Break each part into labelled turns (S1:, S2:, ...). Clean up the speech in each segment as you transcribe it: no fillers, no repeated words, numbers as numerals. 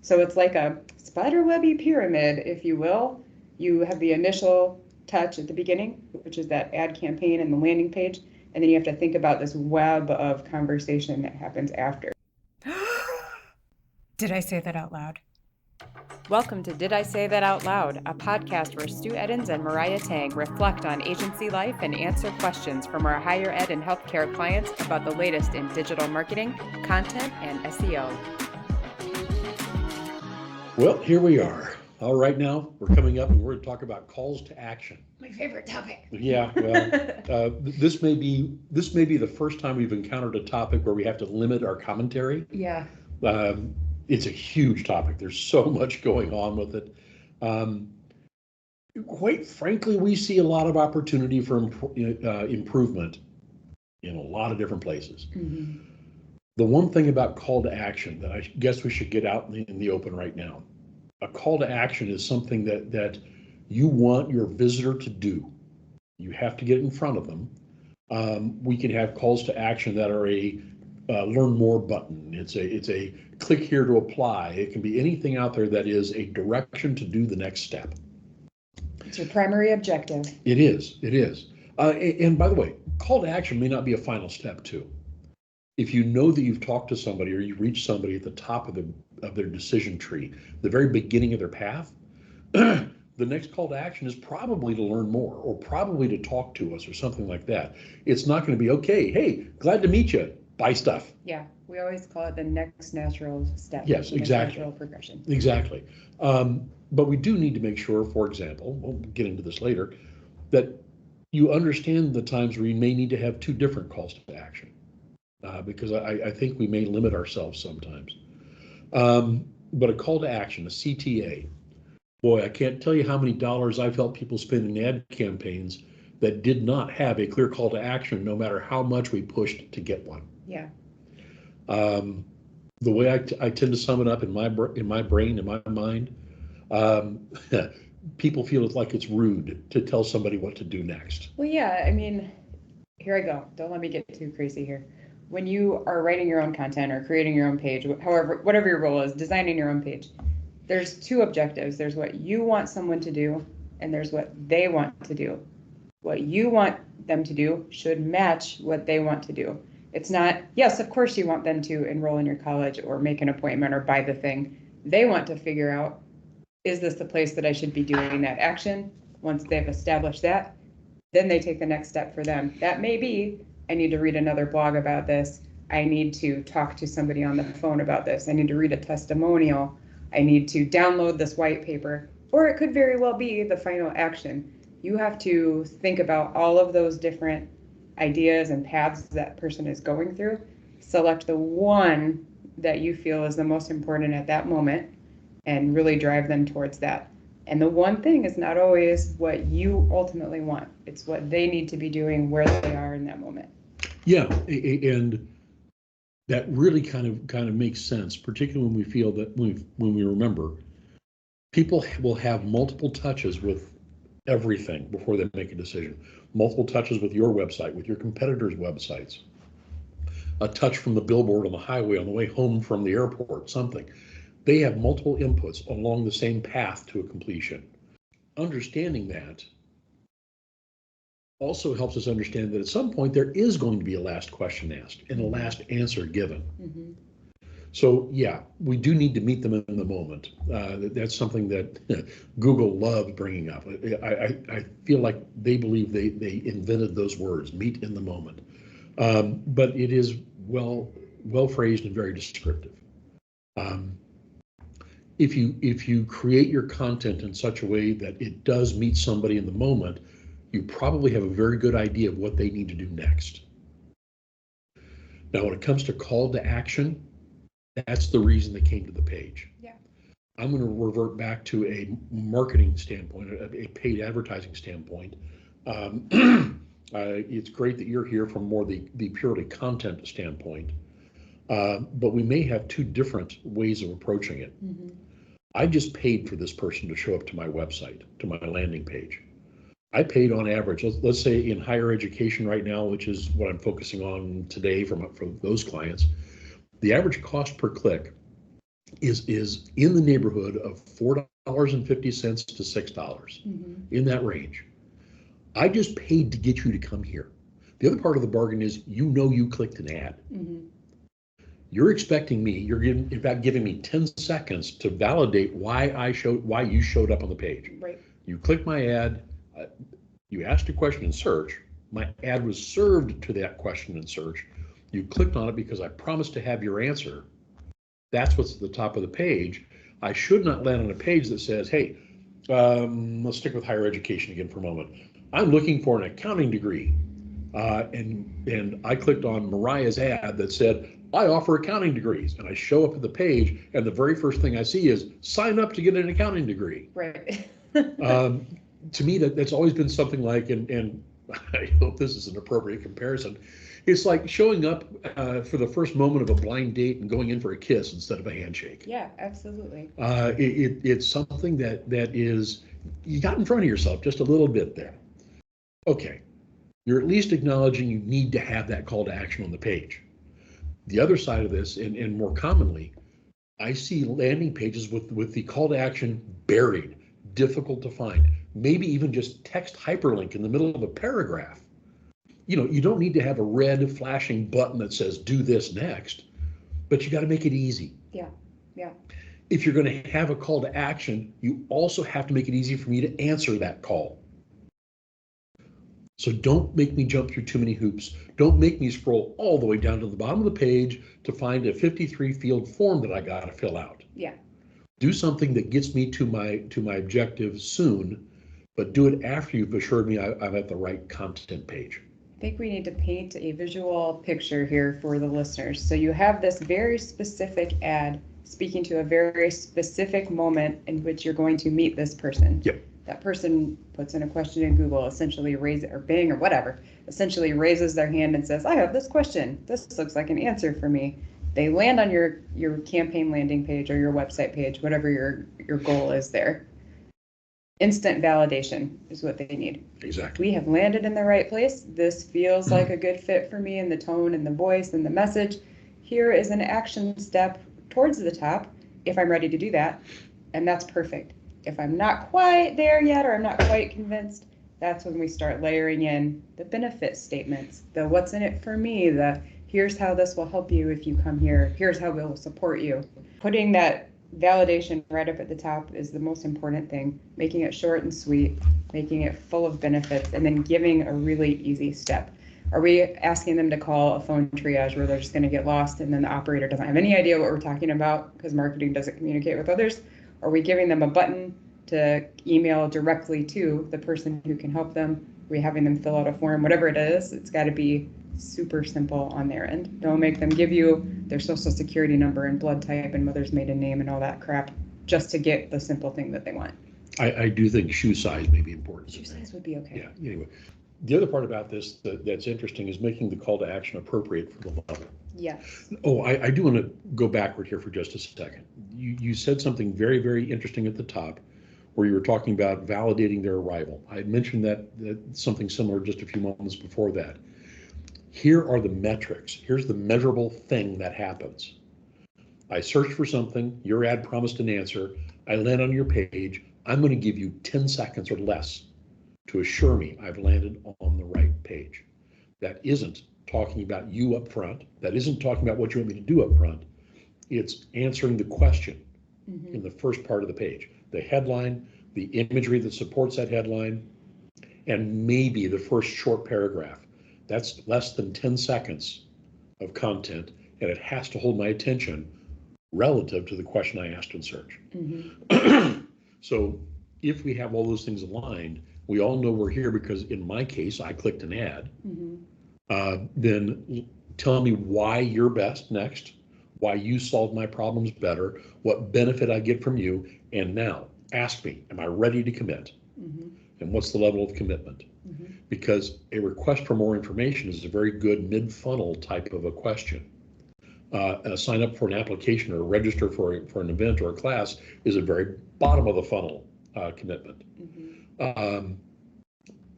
S1: So it's like a spiderwebby pyramid, if you will. You have the initial touch at the beginning, which is that ad campaign and the landing page. And then you have to think about this web of conversation that happens after.
S2: Did I say that out loud?
S1: Welcome to Did I Say That Out Loud, a podcast where Stu Eddins and Mariah Tang reflect on agency life and answer questions from our higher ed and healthcare clients about the latest in digital marketing, content, and SEO.
S3: Well, here we are. All right, now we're coming up and we're going to talk about calls to action.
S1: My favorite topic.
S3: Yeah, well, this may be the first time we've encountered a topic where we have to limit our commentary.
S1: Yeah.
S3: It's a huge topic. There's so much going on with it. Quite frankly, we see a lot of opportunity for improvement in a lot of different places.
S1: Mm-hmm.
S3: The one thing about call to action that I guess we should get out in the open right now, a call to action is something that you want your visitor to do. You have to get in front of them. We can have calls to action that are a learn more button. It's a click here to apply. It can be anything out there that is a direction to do the next step.
S1: It's your primary objective.
S3: It is. And by the way, call to action may not be a final step too. If you know that you've talked to somebody or you reach somebody at the top of their decision tree, the very beginning of their path, the next call to action is probably to learn more or probably to talk to us or something like that. It's not going to be, okay, hey, glad to meet you, buy stuff.
S1: Yeah, we always call it the next natural step.
S3: Yes, exactly.
S1: Natural progression.
S3: Exactly. But we do need to make sure, for example, we'll get into this later, that you understand the times where you may need to have two different calls to action. Because I think we may limit ourselves sometimes. But a call to action, a CTA, boy, I can't tell you how many dollars I've helped people spend in ad campaigns that did not have a clear call to action, no matter how much we pushed to get one.
S1: Yeah.
S3: The way I tend to sum it up in my brain, in my mind, people feel like it's rude to tell somebody what to do next.
S1: Well, yeah, I mean, here I go. Don't let me get too crazy here. When you are writing your own content or creating your own page, whatever your role is, designing your own page, there's two objectives. There's what you want someone to do, and there's what they want to do. What you want them to do should match what they want to do. It's not, yes, of course you want them to enroll in your college or make an appointment or buy the thing. They want to figure out, is this the place that I should be doing that action? Once they've established that, then they take the next step for them. That may be, I need to read another blog about this. I need to talk to somebody on the phone about this. I need to read a testimonial. I need to download this white paper. Or it could very well be the final action. You have to think about all of those different ideas and paths that person is going through. Select the one that you feel is the most important at that moment and really drive them towards that. And the one thing is not always what you ultimately want. It's what they need to be doing where they are in that moment.
S3: Yeah, and that really kind of makes sense, particularly when we feel that when we remember, people will have multiple touches with everything before they make a decision. Multiple touches with your website, with your competitors' websites, a touch from the billboard on the highway on the way home from the airport, something. They have multiple inputs along the same path to a completion. Understanding that also helps us understand that at some point there is going to be a last question asked and a last answer given.
S1: Mm-hmm.
S3: So yeah, we do need to meet them in the moment. That's something that Google loves bringing up. I feel like they believe they invented those words, meet in the moment. But it is well phrased and very descriptive. If you create your content in such a way that it does meet somebody in the moment, you probably have a very good idea of what they need to do next. Now, when it comes to call to action, that's the reason they came to the page.
S1: Yeah.
S3: I'm going to revert back to a marketing standpoint, a paid advertising standpoint. It's great that you're here from more the purely content standpoint, but we may have two different ways of approaching it.
S1: Mm-hmm.
S3: I just paid for this person to show up to my website, to my landing page. I paid on average, let's say in higher education right now, which is what I'm focusing on today for those clients, the average cost per click is in the neighborhood of $4.50 to $6, in that range. I just paid to get you to come here. The other part of the bargain is, you clicked an ad. You're expecting me, you're in fact giving me 10 seconds to validate why you showed up on the page.
S1: Right.
S3: You clicked my ad, you asked a question in search, my ad was served to that question in search. You clicked on it because I promised to have your answer. That's what's at the top of the page. I should not land on a page that says, hey, let's stick with higher education again for a moment. I'm looking for an accounting degree. And I clicked on Mariah's ad that said, I offer accounting degrees. And I show up at the page, and the very first thing I see is sign up to get an accounting degree.
S1: Right.
S3: To me, that's always been something like, and I hope this is an appropriate comparison, it's like showing up for the first moment of a blind date and going in for a kiss instead of a handshake.
S1: Yeah, absolutely.
S3: It's something that is, you got in front of yourself just a little bit there. Okay, you're at least acknowledging you need to have that call to action on the page. The other side of this, and more commonly, I see landing pages with the call to action buried, difficult to find, maybe even just text hyperlink in the middle of a paragraph. You don't need to have a red flashing button that says do this next, but you got to make it easy.
S1: Yeah.
S3: If you're going to have a call to action, you also have to make it easy for me to answer that call. So don't make me jump through too many hoops. Don't make me scroll all the way down to the bottom of the page to find a 53 field form that I got to fill out.
S1: Yeah.
S3: Do something that gets me to my objective soon, but do it after you've assured me I'm at the right content page.
S1: I think we need to paint a visual picture here for the listeners. So you have this very specific ad speaking to a very specific moment in which you're going to meet this person.
S3: Yep.
S1: That person puts in a question in Google, essentially or Bing or whatever, essentially raises their hand and says, I have this question. This looks like an answer for me. They land on your campaign landing page or your website page, whatever your goal is there. Instant validation is what they need.
S3: Exactly.
S1: We have landed in the right place. This feels like a good fit for me in the tone and the voice and the message. Here is an action step towards the top if I'm ready to do that. And that's perfect. If I'm not quite there yet, or I'm not quite convinced, that's when we start layering in the benefit statements, the what's in it for me, the here's how this will help you if you come here, here's how we'll support you. Putting that validation right up at the top is the most important thing, making it short and sweet, making it full of benefits, and then giving a really easy step. Are we asking them to call a phone triage where they're just going to get lost and then the operator doesn't have any idea what we're talking about because marketing doesn't communicate with others? Are we giving them a button to email directly to the person who can help them? Are we having them fill out a form? Whatever it is, it's got to be super simple on their end. Don't make them give you their social security number and blood type and mother's maiden name and all that crap just to get the simple thing that they want.
S3: I do think shoe size may be important.
S1: Shoe size would be okay.
S3: Yeah, anyway. The other part about this that's interesting is making the call to action appropriate for the level.
S1: Yes.
S3: Oh, I do want to go backward here for just a second. You said something very, very interesting at the top where you were talking about validating their arrival. I had mentioned that something similar just a few moments before that. Here are the metrics. Here's the measurable thing that happens. I searched for something, your ad promised an answer, I land on your page, I'm going to give you 10 seconds or less to assure me I've landed on the right page. That isn't talking about you up front. That isn't talking about what you want me to do up front. It's answering the question in the first part of the page. The headline, the imagery that supports that headline, and maybe the first short paragraph. That's less than 10 seconds of content, and it has to hold my attention relative to the question I asked in search. So if we have all those things aligned, we all know we're here because in my case, I clicked an ad. Then tell me why you're best next, why you solved my problems better, what benefit I get from you, and now ask me, am I ready to commit? And what's the level of commitment? Because a request for more information is a very good mid-funnel type of a question. Sign up for an application or register for an event or a class is a very bottom of the funnel commitment.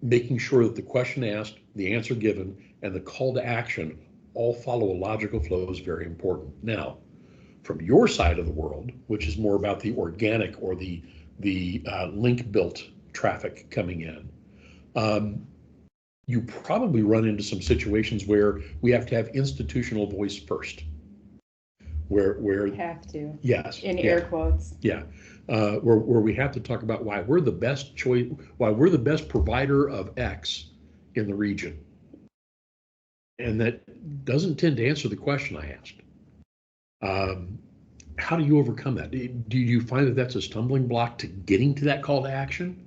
S3: Making sure that the question asked, the answer given, and the call to action all follow a logical flow is very important. Now, From your side of the world, which is more about the organic or the link built traffic coming in, you probably run into some situations where we have to have institutional voice first. Where
S1: have to.
S3: Yes.
S1: In air quotes.
S3: Yeah. Where we have to talk about why we're the best choice, why we're the best provider of X in the region. And that doesn't tend to answer the question I asked. How do you overcome that? Do you find that that's a stumbling block to getting to that call to action?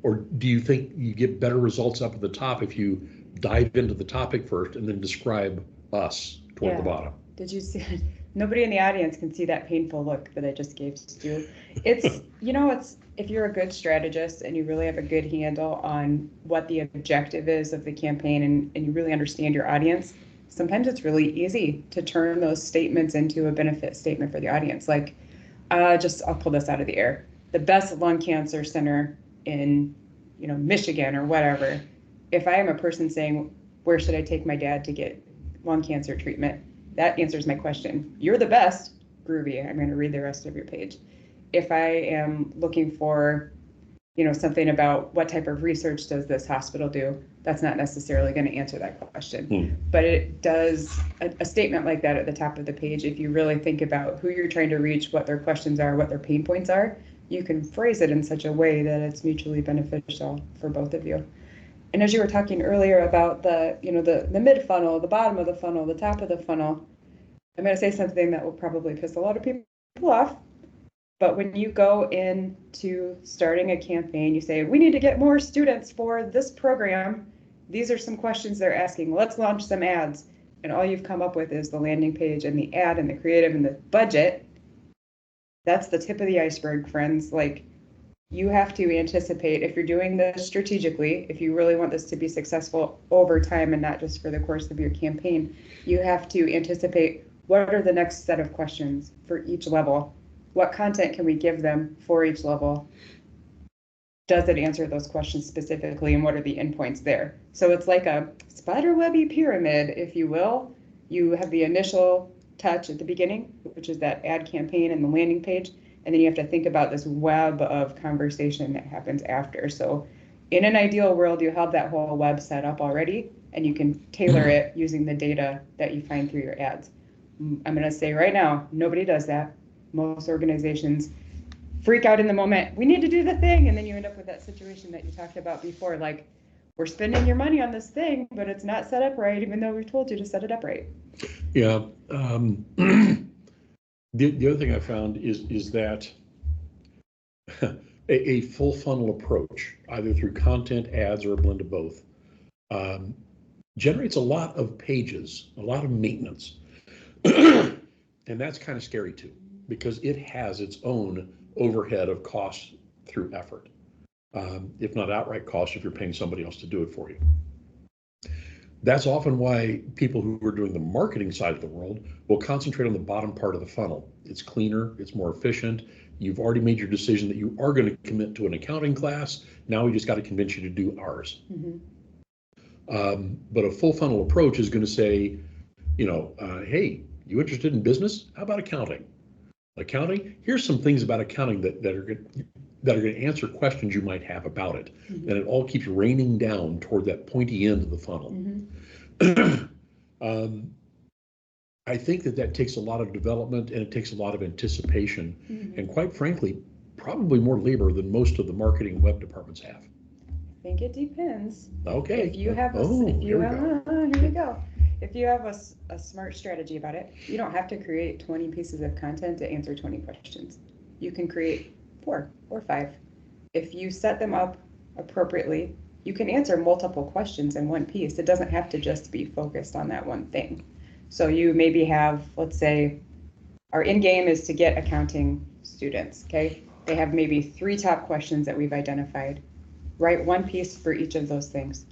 S3: Or do you think you get better results up at the top if you dive into the topic first and then describe us toward the bottom?
S1: Did you see it? Nobody in the audience can see that painful look that I just gave Stu. It's, it's if you're a good strategist and you really have a good handle on what the objective is of the campaign and you really understand your audience, sometimes it's really easy to turn those statements into a benefit statement for the audience. Like, I'll pull this out of the air. The best lung cancer center in, Michigan or whatever. If I am a person saying, where should I take my dad to get lung cancer treatment? That answers my question. You're the best. Groovy. I'm going to read the rest of your page. If I am looking for, something about what type of research does this hospital do, that's not necessarily going to answer that question. But it does a statement like that at the top of the page. If you really think about who you're trying to reach, what their questions are, what their pain points are, you can phrase it in such a way that it's mutually beneficial for both of you. And as you were talking earlier about the mid funnel, the bottom of the funnel, the top of the funnel, I'm going to say something that will probably piss a lot of people off. But when you go into starting a campaign, you say, we need to get more students for this program. These are some questions they're asking. Let's launch some ads. And all you've come up with is the landing page and the ad and the creative and the budget. That's the tip of the iceberg, friends. Like, you have to anticipate, if you're doing this strategically, if you really want this to be successful over time and not just for the course of your campaign, you have to anticipate what are the next set of questions for each level. What content can we give them for each level? Does it answer those questions specifically, and what are the endpoints there? So it's like a spiderwebby pyramid, if you will. You have the initial touch at the beginning, which is that ad campaign and the landing page, and then you have to think about this web of conversation that happens after. So in an ideal world, you have that whole web set up already, and you can tailor it using the data that you find through your ads. I'm going to say right now, nobody does that. Most organizations freak out in the moment. We need to do the thing. And then you end up with that situation that you talked about before, like, we're spending your money on this thing, but it's not set up right, even though we've told you to set it up right.
S3: Yeah. The other thing I found is that a full funnel approach, either through content, ads, or a blend of both, generates a lot of pages, a lot of maintenance. And that's kind of scary too, because it has its own overhead of costs through effort, if not outright costs if you're paying somebody else to do it for you. That's often why people who are doing the marketing side of the world will concentrate on the bottom part of the funnel. It's cleaner, it's more efficient. You've already made your decision that you are going to commit to an accounting class. Now we just got to convince you to do ours. But a full funnel approach is going to say, hey, you interested in business? How about accounting? Accounting, here's some things about accounting that are going to answer questions you might have about it. And it all keeps raining down toward that pointy end of the funnel. I think that takes a lot of development, and it takes a lot of anticipation, and quite frankly, probably more labor than most of the marketing web departments have.
S1: I think it depends.
S3: Okay.
S1: If you have here we go. If you have a smart strategy about it, you don't have to create 20 pieces of content to answer 20 questions. You can create 4 or 5. If you set them up appropriately, you can answer multiple questions in one piece. It doesn't have to just be focused on that one thing. So you maybe have, let's say, our end game is to get accounting students, okay? They have maybe 3 top questions that we've identified. Write one piece for each of those things.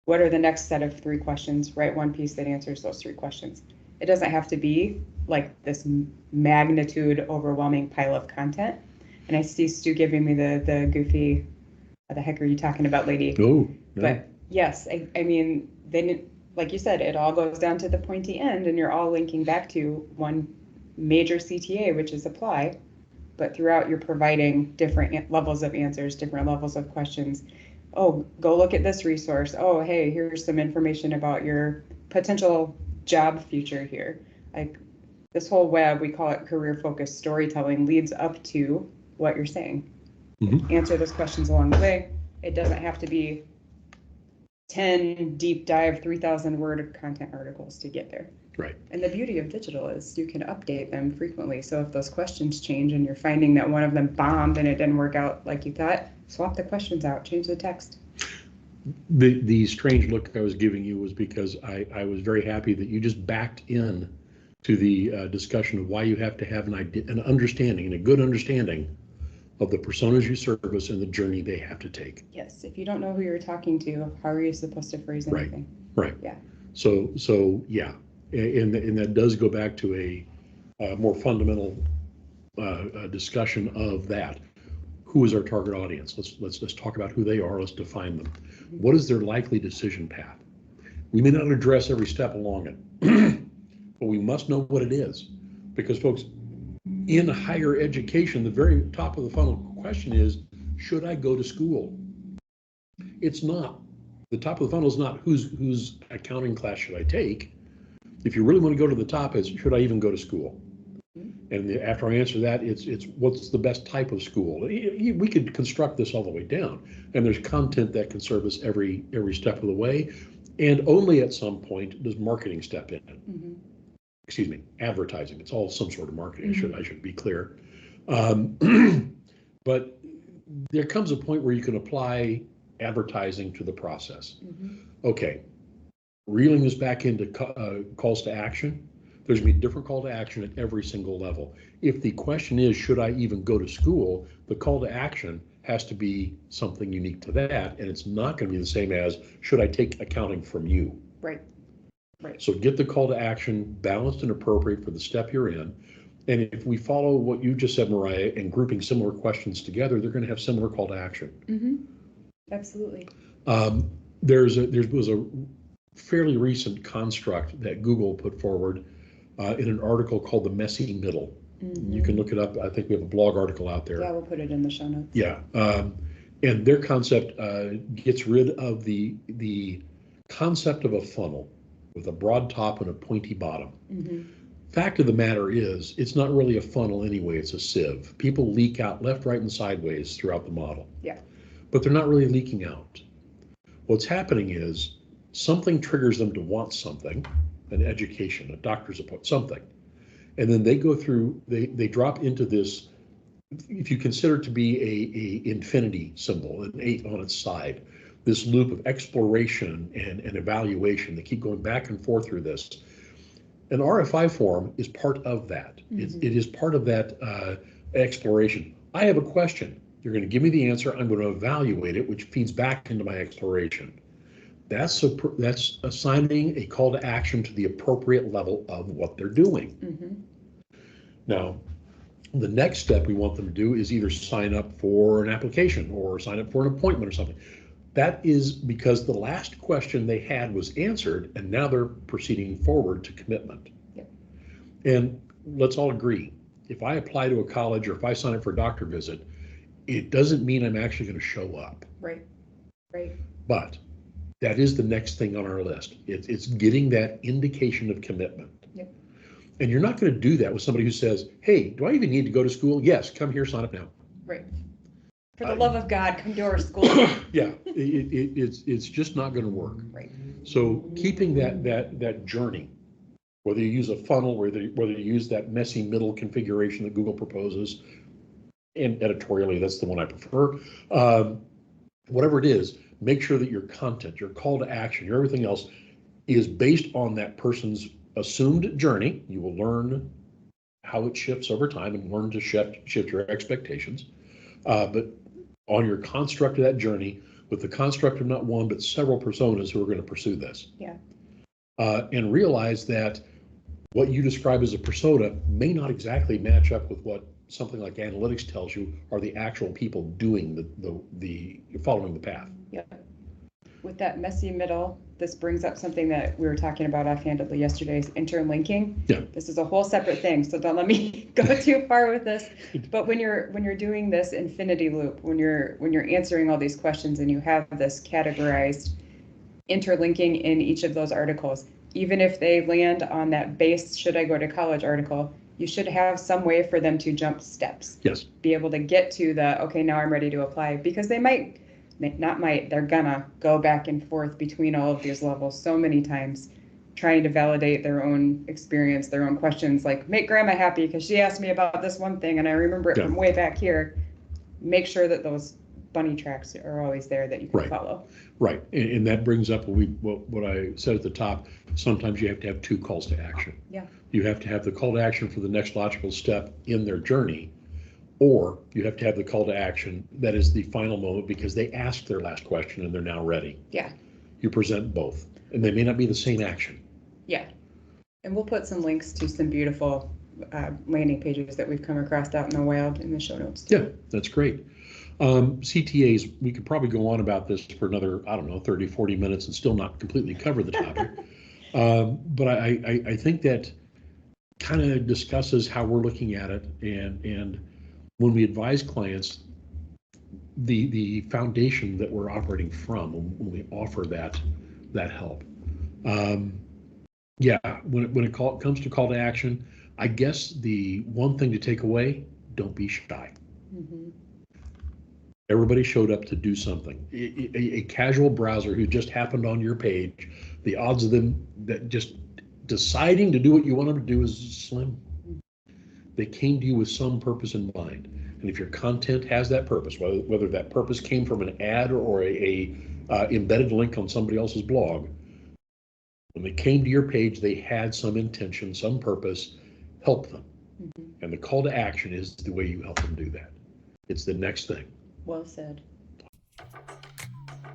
S1: What are the next set of 3 questions? Write one piece that answers those 3 questions. It doesn't have to be like this magnitude, overwhelming pile of content. And I see Stu giving me the goofy, what the heck are you talking about, lady?
S3: Oh, no.
S1: But yes, I mean, then, like you said, it all goes down to the pointy end, and you're all linking back to one major CTA, which is apply, but throughout you're providing different levels of answers, different levels of questions. Oh, go look at this resource. Oh, hey, here's some information about your potential job future here. Like this whole web, we call it career-focused storytelling, leads up to what you're saying.
S3: Mm-hmm.
S1: Answer those questions along the way. It doesn't have to be 10 deep dive 3,000 word content articles to get there.
S3: Right.
S1: And the beauty of digital is you can update them frequently. So if those questions change and you're finding that one of them bombed and it didn't work out like you thought, swap the questions out, change the text.
S3: The strange look I was giving you was because I was very happy that you just backed in to the discussion of why you have to have an understanding and a good understanding of the personas you service and the journey they have to take.
S1: Yes, if you don't know who you're talking to, how are you supposed to phrase anything?
S3: Right.
S1: Yeah.
S3: So yeah, and that does go back to a more fundamental discussion of that. Who is our target audience? Let's talk about who they are. Let's define them. What is their likely decision path? We may not address every step along it, but we must know what it is, because folks, in higher education, the very top of the funnel question is, should I go to school? It's not. The top of the funnel is not whose accounting class should I take. If you really want to go to the top, it's should I even go to school? And after I answer that, it's what's the best type of school? We could construct this all the way down, and there's content that can service every step of the way, and only at some point does marketing step in. Mm-hmm. Excuse me, advertising. It's all some sort of marketing. Mm-hmm. I should be clear. But there comes a point where you can apply advertising to the process. Mm-hmm. Okay, reeling this back into calls to action. There's going to be a different call to action at every single level. If the question is, should I even go to school? The call to action has to be something unique to that, and it's not going to be the same as, should I take accounting from you?
S1: Right.
S3: So get the call to action balanced and appropriate for the step you're in. And if we follow what you just said, Mariah, and grouping similar questions together, they're going to have similar call to action.
S1: Mm-hmm. Absolutely.
S3: There was a fairly recent construct that Google put forward in an article called The Messy Middle. Mm-hmm. You can look it up. I think we have a blog article out there.
S1: Yeah, we'll put it in the show notes.
S3: Yeah. And their concept gets rid of the concept of a funnel with a broad top and a pointy bottom. Mm-hmm. Fact of the matter is, it's not really a funnel anyway, it's a sieve. People leak out left, right, and sideways throughout the model.
S1: Yeah.
S3: But they're not really leaking out. What's happening is something triggers them to want something, an education, a doctor's appointment, something. And then they go through, they drop into this, if you consider it to be a infinity symbol, an 8 on its side, this loop of exploration and evaluation. They keep going back and forth through this. An RFI form is part of that. Mm-hmm. It is part of that exploration. I have a question. You're going to give me the answer. I'm going to evaluate it, which feeds back into my exploration. That's assigning a call to action to the appropriate level of what they're doing. Mm-hmm. Now, the next step we want them to do is either sign up for an application or sign up for an appointment or something. That is because the last question they had was answered, and now they're proceeding forward to commitment. Yep. And let's all agree, if I apply to a college or if I sign up for a doctor visit, it doesn't mean I'm actually going to show up.
S1: Right.
S3: But that is the next thing on our list. It's getting that indication of commitment. Yep. And you're not going to do that with somebody who says, hey, do I even need to go to school? Yes, come here, sign up now.
S1: Right. For the love of God, come to our school.
S3: Yeah, it's just not going to work.
S1: Right.
S3: So keeping that journey, whether you use a funnel, whether you use that messy middle configuration that Google proposes, and editorially, that's the one I prefer. Whatever it is, make sure that your content, your call to action, your everything else is based on that person's assumed journey. You will learn how it shifts over time and learn to shift your expectations. But on your construct of that journey, with the construct of not one, but several personas who are going to pursue this.
S1: Yeah.
S3: And realize that what you describe as a persona may not exactly match up with what something like analytics tells you are the actual people doing the following the path.
S1: Yeah. With that messy middle, this brings up something that we were talking about offhandedly yesterday, is interlinking.
S3: Yeah.
S1: This is a whole separate thing, so don't let me go too far with this. But when you're doing this infinity loop, when you're answering all these questions and you have this categorized interlinking in each of those articles, even if they land on that base "should I go to college" article, you should have some way for them to jump steps.
S3: Yes.
S1: Be able to get to the, okay, now I'm ready to apply, because they're gonna go back and forth between all of these levels so many times, trying to validate their own experience, their own questions, like, make grandma happy because she asked me about this one thing and I remember it from way back here. Make sure that those bunny tracks are always there that you can follow.
S3: Right, and that brings up what I said at the top. Sometimes you have to have two calls to action.
S1: Yeah.
S3: You have to have the call to action for the next logical step in their journey, or you have to have the call to action that is the final moment because they asked their last question and they're now ready.
S1: Yeah.
S3: You present both, and they may not be the same action.
S1: Yeah. And we'll put some links to some beautiful landing pages that we've come across out in the wild in the show notes too.
S3: Yeah, that's great. CTAs, we could probably go on about this for another, 30, 40 minutes and still not completely cover the topic. But I think that kind of discusses how we're looking at it, and when we advise clients, the foundation that we're operating from when we offer that help. When it comes to call to action, I guess the one thing to take away: don't be shy.
S1: Mm-hmm.
S3: Everybody showed up to do something. A casual browser who just happened on your page, the odds of them that just deciding to do what you want them to do is slim. They came to you with some purpose in mind. And if your content has that purpose, whether that purpose came from an ad or a embedded link on somebody else's blog, when they came to your page, they had some intention, some purpose. Help them. Mm-hmm. And the call to action is the way you help them do that. It's the next thing.
S1: Well said.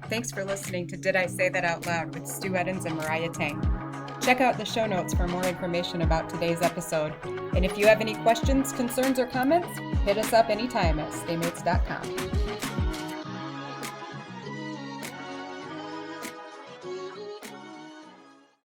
S1: Thanks for listening to Did I Say That Out Loud with Stu Eddins and Mariah Tang. Check out the show notes for more information about today's episode. And if you have any questions, concerns, or comments, hit us up anytime at staymates.com.